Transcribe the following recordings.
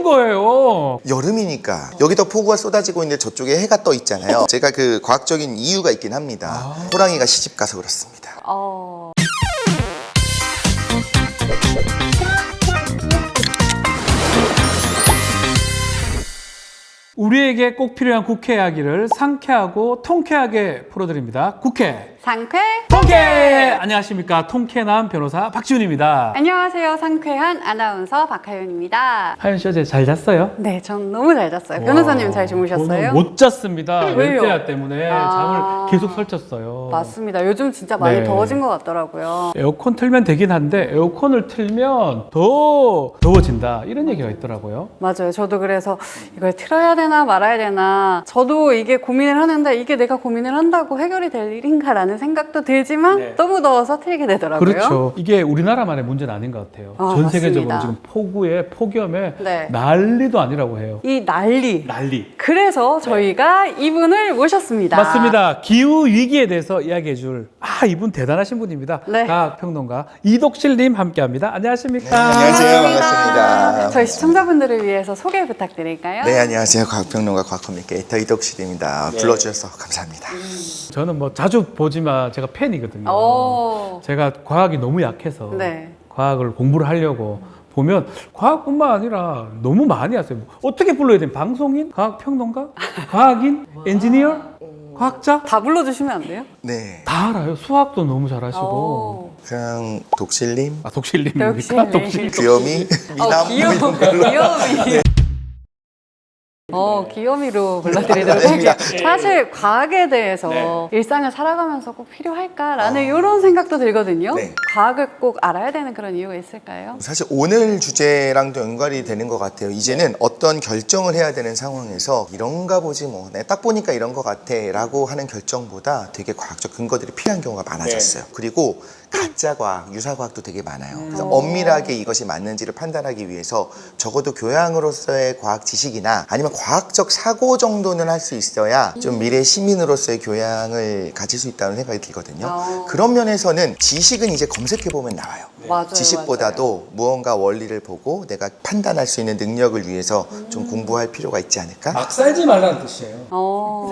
거예요? 여름이니까 여기다 폭우가 쏟아지고 있는데 저쪽에 해가 떠 있잖아요. 제가 그 과학적인 이유가 있긴 합니다. 호랑이가 시집 가서 그렇습니다. 우리에게 꼭 필요한 국회 이야기를 상쾌하고 통쾌하게 풀어드립니다. 국회 상쾌 통쾌! 안녕하십니까. 통쾌남 변호사 박지훈입니다. 안녕하세요. 상쾌한 아나운서 박하윤입니다. 하윤 씨 어제 잘 잤어요? 네, 전 너무 잘 잤어요. 변호사님 잘 주무셨어요? 저는 못 잤습니다. 왜요? 열대야 때문에 아. 잠을 계속 설쳤어요. 맞습니다. 요즘 진짜 많이 네. 더워진 것 같더라고요. 에어컨 틀면 되긴 한데 에어컨을 틀면 더 더워진다 이런 얘기가 있더라고요. 맞아요. 저도 그래서 이걸 틀어야 되나 말아야 되나 저도 이게 고민을 하는데 이게 내가 고민을 한다고 해결이 될 일인가라는 생각도 들지만 네. 너무 더워서 틀게 되더라고요. 그렇죠. 이게 우리나라만의 문제는 아닌 것 같아요. 아, 전 세계적으로 맞습니다. 지금 폭우에 폭염에 네. 난리도 아니라고 해요. 이 난리. 난리. 그래서 저희가 이분을 모셨습니다. 맞습니다. 기후 위기에 대해서 이야기해 줄 이분 대단하신 분입니다. 네. 과학평론가 이독실님 함께합니다. 안녕하십니까? 네, 안녕하세요. 반갑습니다. 저희 시청자분들을 위해서 소개 부탁드릴까요? 네, 안녕하세요. 과학평론가 과학커뮤니케이터 이덕실입니다. 불러주셔서 감사합니다. 저는 뭐 자주 보지만 제가 팬이거든요. 오. 제가 과학이 너무 약해서 네. 과학을 공부를 하려고 보면 과학뿐만 아니라 너무 많이 하세요. 어떻게 불러야 돼요? 방송인? 과학평론가? 과학인? 엔지니어? 과학자? 다 불러주시면 안 돼요? 네, 다 알아요. 수학도 너무 잘하시고. 오. 그냥 독실님, 독실님입니까? 독실님. 귀요미, 미남 귀요미. 뭐 이런 걸로. 귀요미. 귀요미로 불러드리도록 할게요. 사실 과학에 대해서 일상을 살아가면서 꼭 필요할까라는 이런 생각도 들거든요. 네. 과학을 꼭 알아야 되는 그런 이유가 있을까요? 사실 오늘 주제랑도 연관이 되는 것 같아요. 이제는 어떤 결정을 해야 되는 상황에서 이런가 보지 뭐, 내가 딱 보니까 이런 것 같아 라고 하는 결정보다 되게 과학적 근거들이 필요한 경우가 많아졌어요. 그리고 가짜 과학, 유사 과학도 되게 많아요. 그래서 엄밀하게 이것이 맞는지를 판단하기 위해서 적어도 교양으로서의 과학 지식이나 아니면 과학적 사고 정도는 할 수 있어야 좀 미래 시민으로서의 교양을 가질 수 있다는 생각이 들거든요. 그런 면에서는 지식은 이제 검색해보면 나와요. 맞아요. 지식보다도 무언가 원리를 보고 내가 판단할 수 있는 능력을 위해서 좀 공부할 필요가 있지 않을까? 막 살지 말라는 뜻이에요.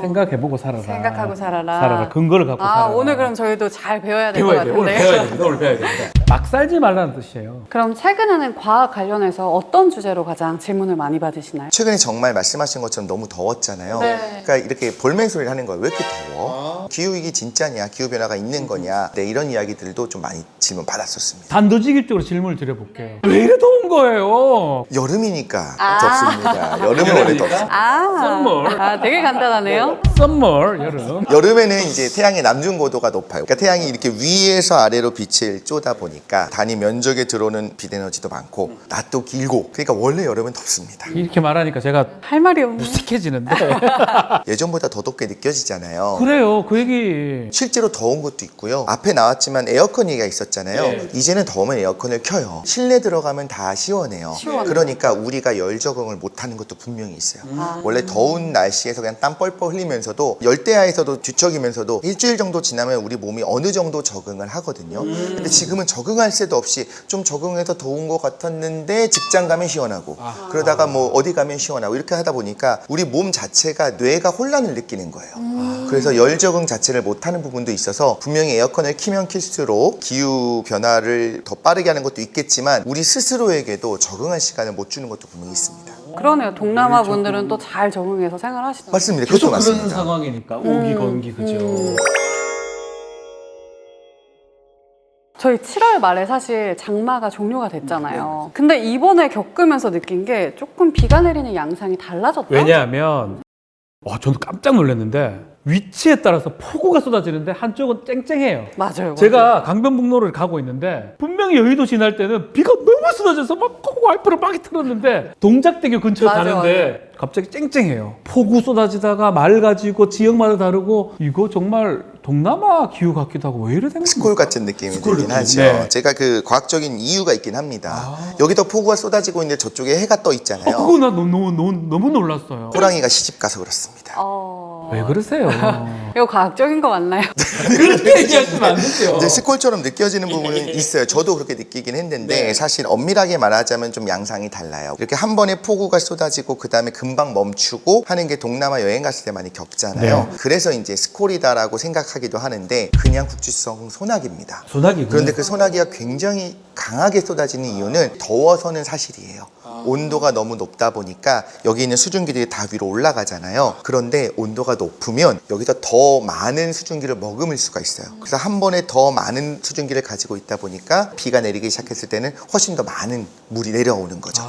생각하고 살아라. 생각하고 살아라. 살아라. 근거를 갖고 살아라. 오늘 그럼 저희도 잘 배워야 될 것 배워야 돼요. 오늘 같은데요. 배워야 됩니다. 오늘 배워야 됩니다. 막 살지 말라는 뜻이에요. 그럼 최근에는 과학 관련해서 어떤 주제로 가장 질문을 많이 받으시나요? 최근에 정말 말씀하신 것처럼 너무 더웠잖아요. 네. 그러니까 이렇게 볼멘 소리를 하는 거예요. 왜 이렇게 더워? 기후위기 진짜냐? 기후변화가 있는 거냐? 네, 이런 이야기들도 좀 많이 질문 받았었습니다. 단도직입적으로 질문을 드려볼게요. 왜 이래 더운 거예요? 여름이니까 덥습니다. 여름은 원래 덥습니다. 썸머. 되게 간단하네요. 썸머, 여름. 여름에는 이제 태양의 남중 고도가 높아요. 그러니까 태양이 이렇게 위에서 아래로 빛을 쪼다 보니까 단위 면적에 들어오는 빛 에너지도 많고 낮도 길고 그러니까 원래 여름은 덥습니다. 이렇게 말하니까 제가 할 말이 없네. 무식해지는데. 예전보다 더 덥게 느껴지잖아요. 그래요, 그 얘기. 실제로 더운 것도 있고요. 앞에 나왔지만 에어컨 얘기가 있었잖아요. 네. 이제는 더우면 에어컨을 켜요. 실내 들어가면 다 시원해요. 시원해요. 그러니까 우리가 열 적응을 못하는 것도 분명히 있어요. 원래 더운 날씨에서 그냥 땀 뻘뻘 흘리면서도 열대야에서도 뒤척이면서도 일주일 정도 지나면 우리 몸이 어느 정도 적응을 하거든요. 근데 지금은 적응할 새도 없이 좀 적응해서 더운 것 같았는데 직장 가면 시원하고 그러다가 뭐 어디 가면 시원하고 이렇게 하다 보니까 우리 몸 자체가 뇌가 혼란을 느끼는 거예요. 그래서 열 적응 자체를 못하는 부분도 있어서 분명히 에어컨을 키면 킬수록 기후 변화를 더 빠르게 하는 것도 있겠지만 우리 스스로에게도 적응할 시간을 못 주는 것도 분명히 있습니다. 그러네요. 동남아 분들은 또 잘 적응해서 생활하시더라고요. 맞습니다. 계속 그것도 그런 맞습니다. 상황이니까 오기 건기 그죠. 저희 7월 말에 사실 장마가 종료가 됐잖아요. 근데 이번에 겪으면서 느낀 게 조금 비가 내리는 양상이 달라졌다? 왜냐하면 저도 깜짝 놀랐는데 위치에 따라서 폭우가 쏟아지는데 한쪽은 쨍쨍해요. 맞아요. 제가 강변북로를 가고 있는데 분명히 여의도 지날 때는 비가 너무 쏟아져서 막 와이퍼를 막 틀었는데 동작대교 근처에 맞아, 가는데 갑자기 쨍쨍해요. 폭우 쏟아지다가 맑아지고 지역마다 다르고 이거 정말 동남아 기후 같기도 하고 왜 이래 된 겁니까? 스콜 같은 느낌이 들긴 하죠. 네. 제가 그 과학적인 이유가 있긴 합니다. 여기다 폭우가 쏟아지고 있는데 저쪽에 해가 떠 있잖아요. 그거 나 너무 놀랐어요. 호랑이가 시집 가서 그렇습니다. 왜 그러세요? 이거 과학적인 거 맞나요? 그렇게 얘기하시면 안 되죠. 이제 스콜처럼 느껴지는 부분은 있어요. 저도 그렇게 느끼긴 했는데 사실 엄밀하게 말하자면 좀 양상이 달라요. 이렇게 한 번에 폭우가 쏟아지고 그 다음에 금방 멈추고 하는 게 동남아 여행 갔을 때 많이 겪잖아요. 그래서 이제 스콜이다라고 생각하기도 하는데 그냥 국지성 소나기입니다. 소나기. 그런데 그 소나기가 굉장히 강하게 쏟아지는 이유는 더워서는 사실이에요. 온도가 너무 높다 보니까 여기 있는 수증기들이 다 위로 올라가잖아요. 그런데 온도가 높으면 여기서 더 많은 수증기를 머금을 수가 있어요. 그래서 한 번에 더 많은 수증기를 가지고 있다 보니까 비가 내리기 시작했을 때는 훨씬 더 많은 물이 내려오는 거죠.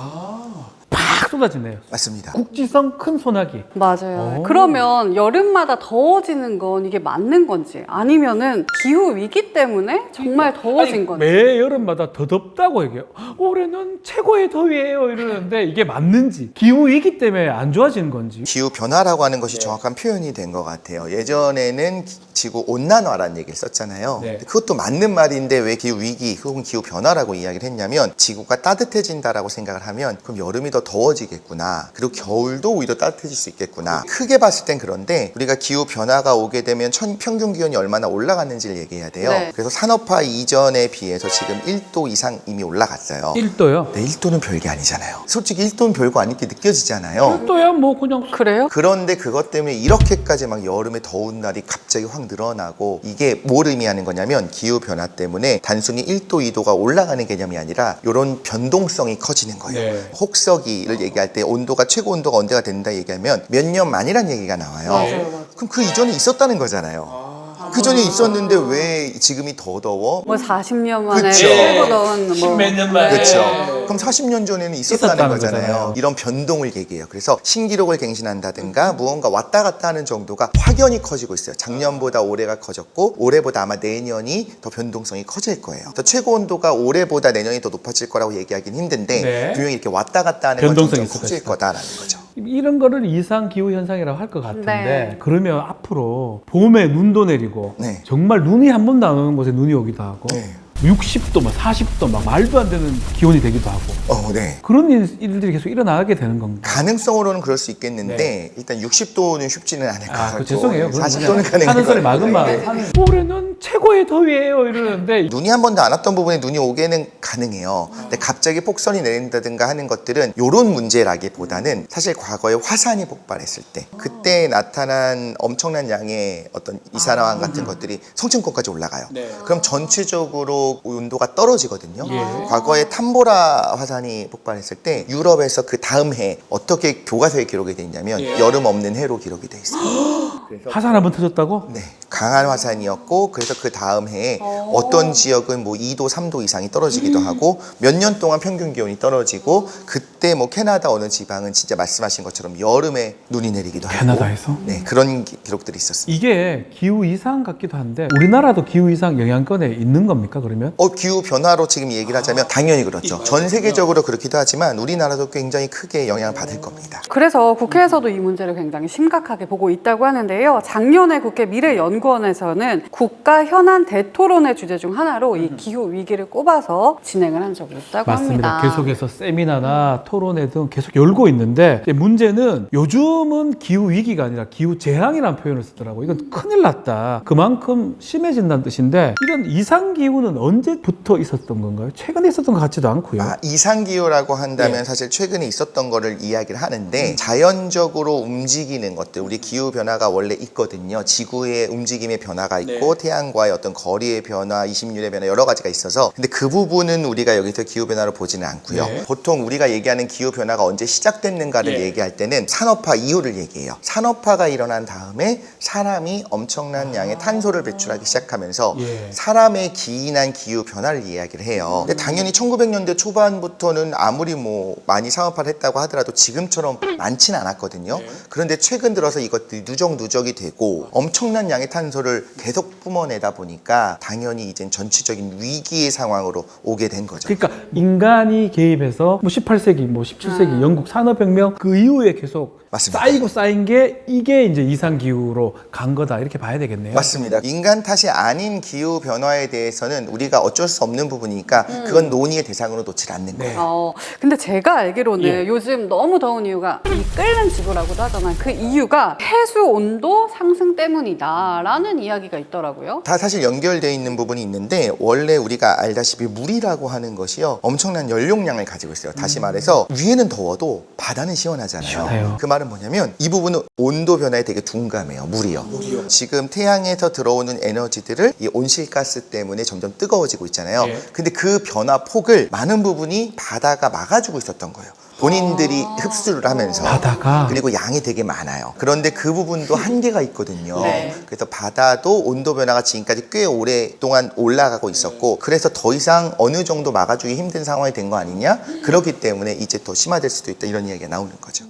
팍 쏟아지네요. 맞습니다. 국지성 큰 소나기. 맞아요. 오. 그러면 여름마다 더워지는 건 이게 맞는 건지 아니면은 기후 위기 때문에 정말 더워진 건지. 매 여름마다 더 덥다고 얘기해요. 올해는 최고의 더위예요 이러는데 이게 맞는지, 기후 위기 때문에 안 좋아지는 건지. 기후 변화라고 하는 것이 정확한 표현이 된 것 같아요. 예전에는 지구 온난화라는 얘기를 썼잖아요. 네. 그것도 맞는 말인데 왜 기후 위기 혹은 기후 변화라고 이야기를 했냐면 지구가 따뜻해진다라고 생각을 하면 그럼 여름이 더 더워지겠구나. 그리고 겨울도 오히려 따뜻해질 수 있겠구나. 크게 봤을 땐 그런데 우리가 기후 변화가 오게 되면 평균 기온이 얼마나 올라갔는지를 얘기해야 돼요. 네. 그래서 산업화 이전에 비해서 지금 1도 이상 이미 올라갔어요. 1도요? 네, 1도는 별게 아니잖아요. 솔직히 1도는 별거 아니게 느껴지잖아요. 1도야 뭐 그냥 그래요? 그런데 그것 때문에 이렇게까지 막 여름에 더운 날이 갑자기 확 늘어나고 이게 뭘 의미하는 거냐면 기후변화 때문에 단순히 1도, 2도가 올라가는 개념이 아니라 이런 변동성이 커지는 거예요. 네. 혹서기를 얘기할 때 온도가 최고 온도가 언제가 된다 얘기하면 몇 년 만이란 얘기가 나와요. 맞아요. 그럼 그 이전에 있었다는 거잖아요. 그 전에 있었는데 왜 지금이 더 더워? 뭐 40년 만에 그쵸. 최고 더운 뭐. 십몇 년 만에. 그렇죠. 네. 그럼 40년 전에는 있었다는 있었다는 거잖아요. 거잖아요. 이런 변동을 얘기해요. 그래서 신기록을 갱신한다든가 무언가 왔다 갔다 하는 정도가 확연히 커지고 있어요. 작년보다 올해가 커졌고 올해보다 아마 내년이 더 변동성이 커질 거예요. 더 최고 온도가 올해보다 내년이 더 높아질 거라고 얘기하기는 힘든데 네. 분명히 이렇게 왔다 갔다 하는 건 변동성이 점점 있을 커질 것이다. 거다라는 거죠. 이런 거를 이상 기후 현상이라고 할 것 같은데 네. 그러면 앞으로 봄에 눈도 내리고 네. 정말 눈이 한 번도 안 오는 곳에 눈이 오기도 하고 네. 60도, 막 40도 막 말도 안 되는 기온이 되기도 하고 네. 그런 일들이 계속 일어나게 되는 건가? 가능성으로는 그럴 수 있겠는데 일단 60도는 쉽지는 않을 것 같고 그 죄송해요. 40도는 가능할 하는 소리 거예요. 막으면 네. 올해는 최고의 더위예요 이러는데 눈이 한 번도 안 왔던 부분에 눈이 오게는 가능해요. 근데 갑자기 폭설이 내린다든가 하는 것들은 이런 문제라기보다는 사실 과거에 화산이 폭발했을 때 그때 나타난 엄청난 양의 어떤 이산화황 같은 것들이 성층권까지 올라가요. 그럼 전체적으로 온도가 떨어지거든요. 예. 과거에 탐보라 화산이 폭발했을 때 유럽에서 그 다음 해 어떻게 교과서에 기록이 돼 있냐면 여름 없는 해로 기록이 돼 있어요. 화산 한번 터졌다고? 네, 강한 화산이었고 그래서 그 다음 해에 어떤 지역은 뭐 2도, 3도 이상이 떨어지기도 하고 몇 년 동안 평균 기온이 떨어지고 그때 뭐 캐나다 어느 지방은 진짜 말씀하신 것처럼 여름에 눈이 내리기도 하고 캐나다에서? 네, 그런 기록들이 있었습니다. 이게 기후 이상 같기도 한데 우리나라도 기후 이상 영향권에 있는 겁니까 그러면? 기후 변화로 지금 얘기를 하자면 당연히 그렇죠. 전 세계적으로 그렇기도 하지만 우리나라도 굉장히 크게 영향을 받을 겁니다. 그래서 국회에서도 이 문제를 굉장히 심각하게 보고 있다고 하는데요. 작년에 국회 미래연구원에서는 국가 현안 대토론의 주제 중 하나로 이 기후 위기를 꼽아서 진행을 한 적이 있다고 맞습니다. 합니다. 계속해서 세미나나 토론회 등 계속 열고 있는데 이제 문제는 요즘은 기후 위기가 아니라 기후 재앙이라는 표현을 쓰더라고요. 이건 큰일 났다. 그만큼 심해진다는 뜻인데 이런 이상 기후는 언제부터 있었던 건가요? 최근에 있었던 것 같지도 않고요. 이상기후라고 한다면 사실 최근에 있었던 거를 이야기를 하는데 자연적으로 움직이는 것들 우리 기후변화가 원래 있거든요. 지구의 움직임의 변화가 있고 태양과의 어떤 거리의 변화, 이심률의 변화 여러 가지가 있어서 근데 그 부분은 우리가 여기서 기후변화로 보지는 않고요. 보통 우리가 얘기하는 기후변화가 언제 시작됐는가를 얘기할 때는 산업화 이후를 얘기해요. 산업화가 일어난 다음에 사람이 엄청난 양의 탄소를 배출하기 시작하면서 사람의 기인한 기후변화를 이야기를 해요. 근데 당연히 1900년대 초반부터는 아무리 뭐 많이 산업화를 했다고 하더라도 지금처럼 많지는 않았거든요. 그런데 최근 들어서 이것들이 누적이 되고 엄청난 양의 탄소 이산화탄소를 계속 뿜어내다 보니까 당연히 이젠 전체적인 위기의 상황으로 오게 된 거죠. 그러니까 인간이 개입해서 뭐 18세기, 뭐 17세기 영국 산업혁명 그 이후에 계속 맞습니다. 쌓이고 쌓인 게 이게 이제 이상 기후로 간 거다 이렇게 봐야 되겠네요. 맞습니다. 인간 탓이 아닌 기후 변화에 대해서는 우리가 어쩔 수 없는 부분이니까 그건 논의의 대상으로 놓지 않는 거예요. 근데 제가 알기로는 예. 요즘 너무 더운 이유가 이 끓는 지구라고도 하잖아요. 그 이유가 해수 온도 상승 때문이다라는 이야기가 있더라고요. 다 사실 연결되어 있는 부분이 있는데 원래 우리가 알다시피 물이라고 하는 것이요 엄청난 연용량을 가지고 있어요. 다시 말해서 위에는 더워도 바다는 시원하잖아요. 시원해요. 그 말은 뭐냐면 이 부분은 온도 변화에 되게 둔감해요. 물이요. 지금 태양에서 들어오는 에너지들을 이 온실가스 때문에 점점 뜨거워지고 있잖아요. 예. 근데 그 변화 폭을 많은 부분이 바다가 막아주고 있었던 거예요. 본인들이 흡수를 하면서 바다가? 그리고 양이 되게 많아요. 그런데 그 부분도 한계가 있거든요. 네. 그래서 바다도 온도 변화가 지금까지 꽤 오랫동안 올라가고 있었고 그래서 더 이상 어느 정도 막아주기 힘든 상황이 된 거 아니냐? 그렇기 때문에 이제 더 심화될 수도 있다 이런 이야기가 나오는 거죠.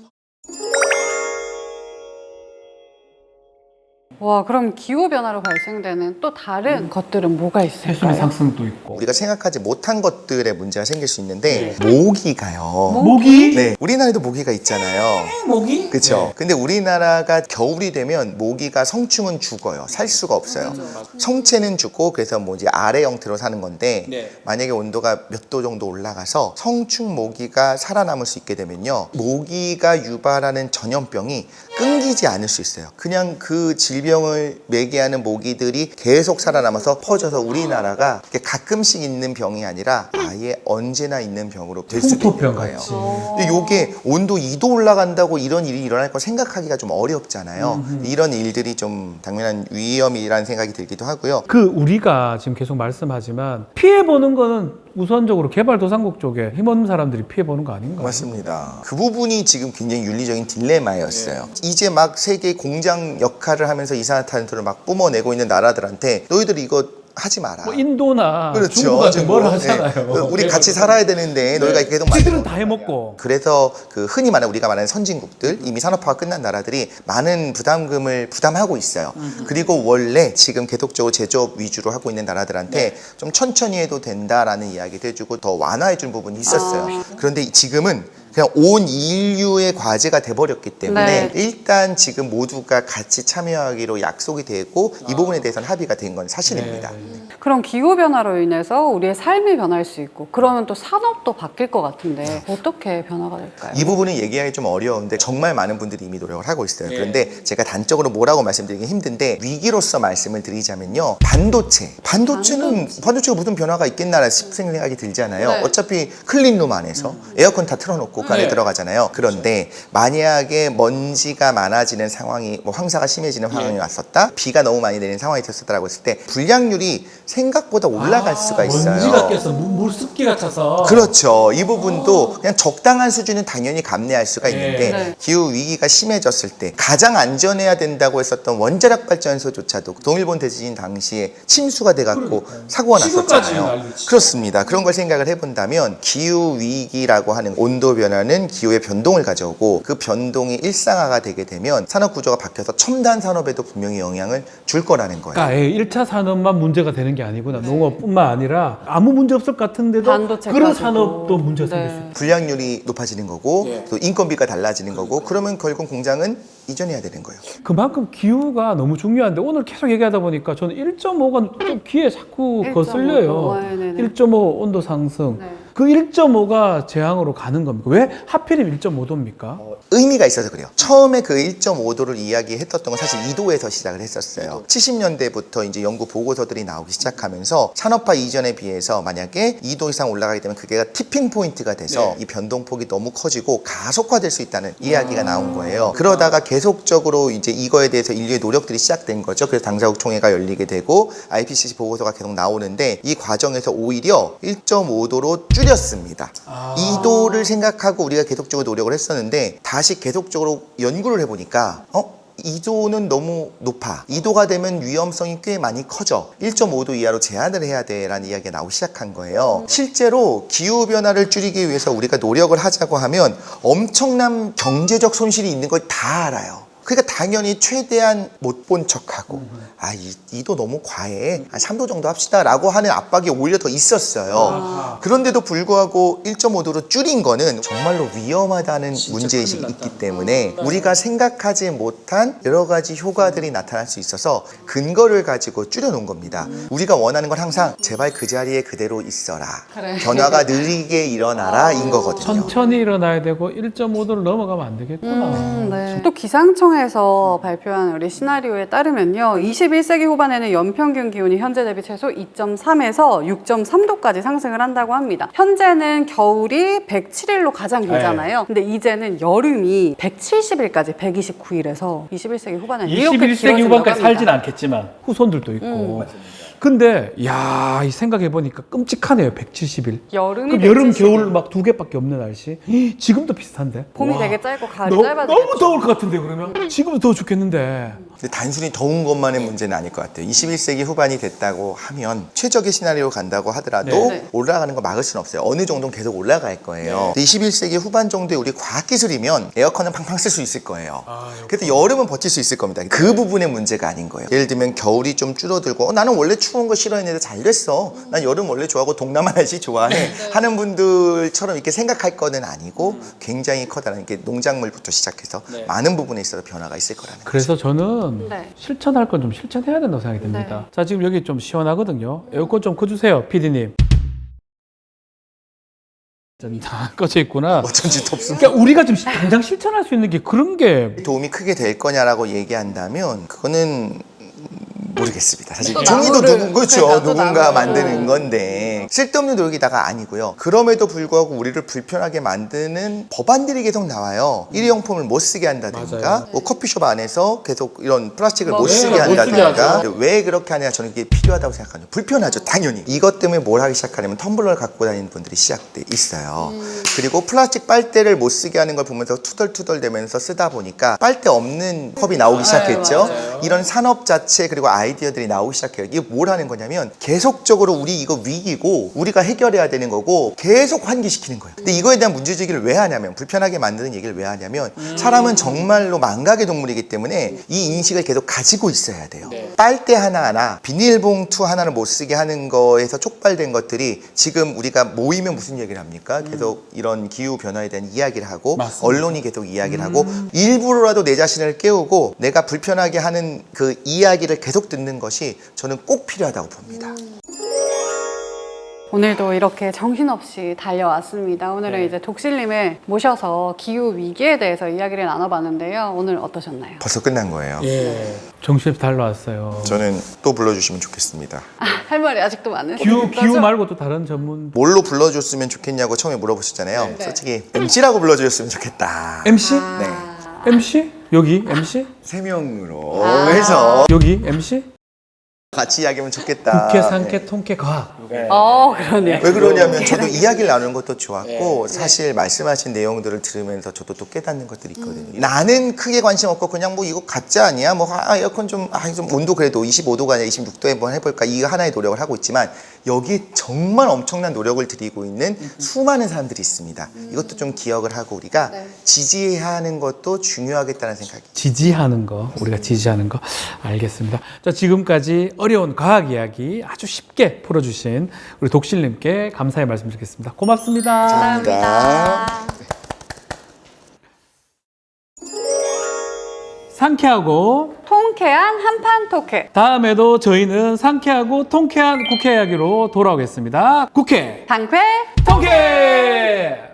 와, 그럼 기후 변화로 발생되는 또 다른 것들은 뭐가 해수면 있을까요? 상승도 있고. 우리가 생각하지 못한 것들의 문제가 생길 수 있는데 모기가요. 모기? 네, 우리나라에도 모기가 있잖아요. 모기? 그렇죠. 근데 우리나라가 겨울이 되면 모기가 성충은 죽어요. 살 수가 없어요. 성체는 죽고 그래서 뭐 이제 아래 형태로 사는 건데 네. 만약에 온도가 몇 도 정도 올라가서 성충 모기가 살아남을 수 있게 되면요. 모기가 유발하는 전염병이 끊기지 않을 수 있어요. 그냥 그 질병을 매개하는 모기들이 계속 살아남아서 퍼져서 우리나라가 가끔씩 있는 병이 아니라 아예 언제나 있는 병으로 될 수도 있는 풍토병 거예요. 같이. 근데 요게 온도 2도 올라간다고 이런 일이 일어날 거 생각하기가 좀 어렵잖아요. 이런 일들이 좀 당면한 위험이라는 생각이 들기도 하고요. 그 우리가 지금 계속 말씀하지만 피해 보는 거는 우선적으로 개발도상국 쪽에 힘없는 사람들이 피해 보는 거 아닌가요? 맞습니다. 그 부분이 지금 굉장히 윤리적인 딜레마였어요. 이제 막 세계 공장 역할을 하면서 이산화탄소를 막 뿜어내고 있는 나라들한테 너희들 이거 하지 마라. 뭐 인도나 그렇죠. 중국한테 지금 뭘 뭐, 하잖아요. 네. 우리 같이 살아야 되는데 너희가 이렇게 계속 지들은 만들어. 다 해먹고. 그래서 그 흔히 말하는 우리가 말하는 선진국들 이미 산업화가 끝난 나라들이 많은 부담금을 부담하고 있어요. 그리고 원래 지금 계속적으로 제조업 위주로 하고 있는 나라들한테 좀 천천히 해도 된다라는 이야기도 해주고 더 완화해 준 부분이 있었어요. 그런데 지금은 그냥 온 인류의 과제가 돼버렸기 때문에 네. 일단 지금 모두가 같이 참여하기로 약속이 되고 이 부분에 대해서는 합의가 된 건 사실입니다. 그럼 기후 변화로 인해서 우리의 삶이 변할 수 있고 그러면 또 산업도 바뀔 것 같은데 어떻게 변화가 될까요? 이 부분은 얘기하기 좀 어려운데 정말 많은 분들이 이미 노력을 하고 있어요. 그런데 제가 단적으로 뭐라고 말씀드리기 힘든데 위기로서 말씀을 드리자면요. 반도체는 반도체가 무슨 변화가 있겠나라는 생각이 들잖아요. 네. 어차피 클린룸 안에서 에어컨 다 틀어놓고 그 안에 들어가잖아요. 그런데 만약에 먼지가 많아지는 상황이 뭐 황사가 심해지는 상황이 왔었다. 비가 너무 많이 내리는 상황이 있었다라고 했을 때 불량률이 생각보다 올라갈 수가 있어요. 먼지가 껴서 물습기가 차서. 그렇죠. 이 부분도 그냥 적당한 수준은 당연히 감내할 수가 있는데 네. 기후 위기가 심해졌을 때 가장 안전해야 된다고 했었던 원자력 발전소조차도 동일본 대지진 당시에 침수가 돼갖고 사고가 지금까지 났었잖아요. 난리지. 그렇습니다. 그런 걸 생각을 해본다면 기후 위기라고 하는 온도 변화는 기후의 변동을 가져오고 그 변동이 일상화가 되게 되면 산업 구조가 바뀌어서 첨단 산업에도 분명히 영향을 줄 거라는 거예요. 그러니까 1차 산업만 문제가 되는 게 아니구나. 농업뿐만 아니라 아무 문제 없을 것 같은데도 반도체까지도. 그런 산업도 문제가 네. 생길 수 있다. 불량률이 높아지는 거고 또 인건비가 달라지는 거고 그러면 결국 공장은 이전해야 되는 거예요. 그만큼 기후가 너무 중요한데 오늘 계속 얘기하다 보니까 저는 1.5가 좀 귀에 자꾸 1.5 거슬려요. 네네네. 1.5 온도 상승. 네. 그 1.5가 재앙으로 가는 겁니까? 왜 하필이면 1.5도입니까? 의미가 있어서 그래요. 처음에 그 1.5도를 이야기했던 건 사실 2도에서 시작을 했었어요. 70년대부터 이제 연구 보고서들이 나오기 시작하면서 산업화 이전에 비해서 만약에 2도 이상 올라가게 되면 그게 티핑 포인트가 돼서 이 변동폭이 너무 커지고 가속화될 수 있다는 이야기가 나온 거예요. 그러다가 계속적으로 이제 이거에 대해서 인류의 노력들이 시작된 거죠. 그래서 당사국 총회가 열리게 되고 IPCC 보고서가 계속 나오는데 이 과정에서 오히려 1.5도로 줄였습니다. 2도를 생각하고 우리가 계속적으로 노력을 했었는데 다시 계속적으로 연구를 해보니까 2도는 너무 높아. 2도가 되면 위험성이 꽤 많이 커져. 1.5도 이하로 제한을 해야 돼라는 이야기가 나오기 시작한 거예요. 실제로 기후변화를 줄이기 위해서 우리가 노력을 하자고 하면 엄청난 경제적 손실이 있는 걸 다 알아요. 그러니까 당연히 최대한 못 본 척하고 이도 너무 과해. 한 3도 정도 합시다라고 하는 압박이 오히려 더 있었어요. 그런데도 불구하고 1.5도로 줄인 거는 정말로 위험하다는 문제의식이 있기 때문에 우리가 생각하지 못한 여러 가지 효과들이 나타날 수 있어서 근거를 가지고 줄여놓은 겁니다. 우리가 원하는 건 항상 제발 그 자리에 그대로 있어라. 그래. 변화가 느리게 일어나라 인 거거든요. 천천히 일어나야 되고 1.5도를 넘어가면 안 되겠구나. 네. 또 기상청에서 발표한 우리 시나리오에 따르면요, 21세기 후반에는 연평균 기온이 현재 대비 최소 2.3에서 6.3도까지 상승을 한다고 합니다. 현재는 겨울이 107일로 가장 길잖아요. 근데 이제는 여름이 170일까지 129일에서 21세기 후반에는 이렇게 21세기 길어진다고 후반까지 합니다. 살진 않겠지만 후손들도 있고. 근데 이 생각해 보니까 끔찍하네요. 170일. 여름이 그럼 여름 170일. 겨울 막 2개밖에 없는 날씨. 지금도 비슷한데. 봄이 와. 되게 짧고 가을이 너무 짧아지겠죠. 더울 것 같은데 그러면 지금도 더워 죽겠는데. 근데 단순히 더운 것만의 문제는 아닐 것 같아요. 21세기 후반이 됐다고 하면 최적의 시나리오 간다고 하더라도 네. 올라가는 거 막을 수는 없어요. 어느 정도는 계속 올라갈 거예요. 근데 21세기 후반 정도에 우리 과학기술이면 에어컨은 팡팡 쓸 수 있을 거예요. 그래도 여름은 버틸 수 있을 겁니다. 그 부분의 문제가 아닌 거예요. 예를 들면 겨울이 좀 줄어들고 나는 원래 추운 거 싫어했는데 잘 됐어. 난 여름 원래 좋아하고 동남아 날씨 좋아해. 하는 분들처럼 이렇게 생각할 거는 아니고 굉장히 커다란 게 농작물부터 시작해서 많은 부분에 있어서 변화가 있을 거라는 거죠. 그래서 저는 네. 실천할 건 좀 실천해야 된다고 생각이 듭니다. 자, 지금 여기 좀 시원하거든요. 에어컨 좀 꺼주세요, PD님. 다 꺼져 있구나. 어쩐지 덥습니다. 그러니까 우리가 좀 당장 실천할 수 있는 게 그런 게 도움이 크게 될 거냐라고 얘기한다면 그거는 모르겠습니다. 사실 또 종이도 나무를, 그렇죠. 그러니까 또 누군가 나무를. 만드는 건데 쓸데없는 노력이다가 아니고요. 그럼에도 불구하고 우리를 불편하게 만드는 법안들이 계속 나와요. 일회용품을 못 쓰게 한다든가, 뭐 커피숍 안에서 계속 이런 플라스틱을 못 쓰게 못 쓰게 한다든가. 하죠. 왜 그렇게 하냐? 저는 이게 필요하다고 생각하죠. 불편하죠, 당연히. 이것 때문에 뭘 하기 시작하냐면 텀블러를 갖고 다니는 분들이 시작돼 있어요. 그리고 플라스틱 빨대를 못 쓰게 하는 걸 보면서 투덜투덜 대면서 쓰다 보니까 빨대 없는 컵이 나오기 시작했죠. 이런 산업 자체 그리고 아이디어들이 나오기 시작해요. 이게 뭘 하는 거냐면 계속적으로 우리 이거 위기고 우리가 해결해야 되는 거고 계속 환기시키는 거예요. 근데 이거에 대한 문제제기를 왜 하냐면 불편하게 만드는 얘기를 왜 하냐면 사람은 정말로 망각의 동물이기 때문에 이 인식을 계속 가지고 있어야 돼요. 빨대 하나하나 비닐봉투 하나를 못 쓰게 하는 거에서 촉발된 것들이 지금 우리가 모이면 무슨 얘기를 합니까? 계속 이런 기후 변화에 대한 이야기를 하고 맞습니다. 언론이 계속 이야기를 하고 일부러라도 내 자신을 깨우고 내가 불편하게 하는 그 이야기를 계속 듣는 것이 저는 꼭 필요하다고 봅니다. 오늘도 이렇게 정신없이 달려왔습니다. 오늘은 이제 독실님을 모셔서 기후 위기에 대해서 이야기를 나눠봤는데요. 오늘 어떠셨나요? 벌써 끝난 거예요. 정신없이 달려왔어요. 저는 또 불러주시면 좋겠습니다. 할 말이 아직도 많으시죠? 기후 말고 또 다른 전문 뭘로 불러줬으면 좋겠냐고 처음에 물어보셨잖아요. 솔직히 MC라고 불러주셨으면 좋겠다. MC? 네. MC? 여기 MC? 3명으로 해서 여기 MC? 같이 이야기하면 좋겠다. 국회, 상쾌, 통쾌, 과학. 그러네요. 왜 그러냐면 저도 이야기를 나누는 것도 좋았고 사실 말씀하신 내용들을 들으면서 저도 또 깨닫는 것들이 있거든요. 나는 크게 관심 없고 그냥 뭐 이거 가짜 아니야? 뭐 에어컨 좀 온도 그래도 25도가 아니라 26도에 한번 해볼까? 이 하나의 노력을 하고 있지만 여기에 정말 엄청난 노력을 들이고 있는 수많은 사람들이 있습니다. 이것도 좀 기억을 하고 우리가 지지해야 하는 것도 중요하겠다는 생각이 지지하는 거, 우리가 지지하는 거 알겠습니다. 자, 지금까지 어려운 과학 이야기 아주 쉽게 풀어주신 우리 독실님께 감사의 말씀 드리겠습니다. 고맙습니다. 감사합니다. 상쾌하고 통쾌한 한판 토크. 다음에도 저희는 상쾌하고 통쾌한 국회 이야기로 돌아오겠습니다. 국회 당쾌 통쾌!